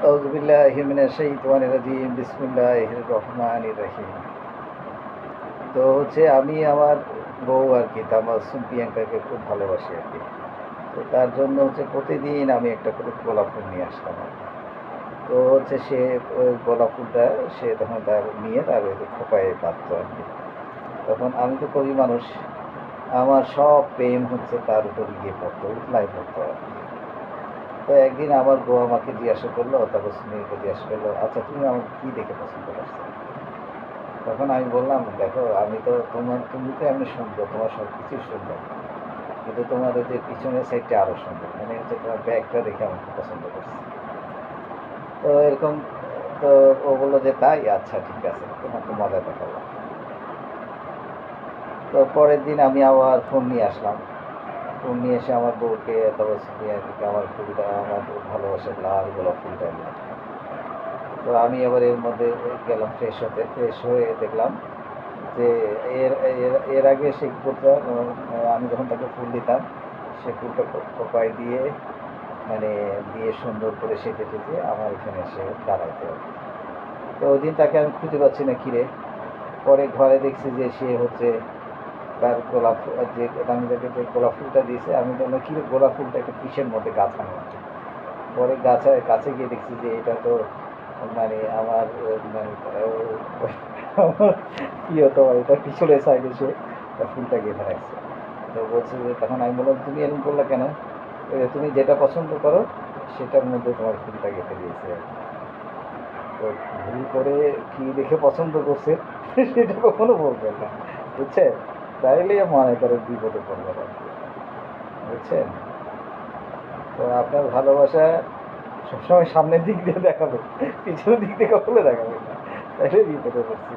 আউযুবিল্লাহি মিনাশ শাইতানির রাজিম বিসমিল্লাহির রহমানির রহিম। তো আমি আমার বউ আর কি তামাসুম প্রিয়াঙ্কাকে খুব ভালোবাসি আর কি। তো তার জন্য প্রতিদিন আমি একটা করে গোলাপ ফুল নিয়ে আসতাম আর কি। তো সে ওই গোলাপ ফুলটা সে তখন তার নিয়ে তার ওই খোঁপায় বাঁধত আর কি। তখন আমি তো কবি মানুষ, আমার সব প্রেম তার উপর গিয়ে পড়তো, উতলায় পড়তো আর কি। তো একদিন আমার বউ আমাকে জিজ্ঞাসা করলো, তারপর সুনীলকে জিজ্ঞাসা করলো, আচ্ছা তুমি আমাকে কী দেখে পছন্দ করছো? তখন আমি বললাম, দেখো আমি তো তুমি তো এমনি সুন্দর, তোমার সব কিছুই সুন্দর, কিন্তু তোমার ওই যে পিছনের সাইডটা আরও সুন্দর, মানে তোমার ব্যাগটা দেখে আমাকে পছন্দ করছে। তো এরকম, তো ও বললো যে তাই, আচ্ছা ঠিক আছে, তোমাকে মজা দেখালাম। তো পরের দিন আমি আবার ফোন নিয়ে আসলাম। ফোন নিয়ে এসে আমার বউকে, তারপর সুনিয়াকে আমার ফুলটা, আমার ভালোবাসার লাল গোলাপ ফুলটা দিলাম। তো আমি আবার এর মধ্যে গেলাম ফ্রেশ হতে। ফ্রেশ হয়ে দেখলাম যে এর এর এর আগে সেই ফুলটা আমি যখন তাকে ফুল দিতাম, সে ফুলটা খোঁপায় দিয়ে, মানে দিয়ে সুন্দর করে সেজে টেজে আমার এখানে এসে দাঁড়াইতে হবে। তো ওই দিন তাকে আমি খুঁজে পাচ্ছি না, কিরে। পরে ঘরে দেখছি যে সে তার গোলাপ যে আমি তাকে যে গোলাপ ফুলটা দিয়েছে, আমি তো কিরে গোলাপ ফুলটা একটা কিসের মধ্যে গাছানো আছে। পরে কাছে গিয়ে দেখছি যে এটা তো মানে আমার মানে আমার প্রিয়তমা, এটা পিছনের সাইডে সে তার ফুলটা গেঁথে রাখছে। তো বলছে যে, তখন আমি বললাম তুমি এরকম করলে কেন? তুমি যেটা পছন্দ করো সেটার মধ্যে তোমার ফুলটা গেঁথে দিয়েছে আর কি। তো ভুল করে কি দেখে পছন্দ করছে সেটা কখনো বলবেন না, বুঝছেন? তাইলে মনে করে বিপদে পড়বেন আর কি, বুঝছেন? তো আপনার ভালোবাসা সবসময় সামনের দিক দিয়ে দেখাবে, পিছনের দিক দিয়ে কখনো দেখাবে না, তাইলে বিপদে পড়ছি।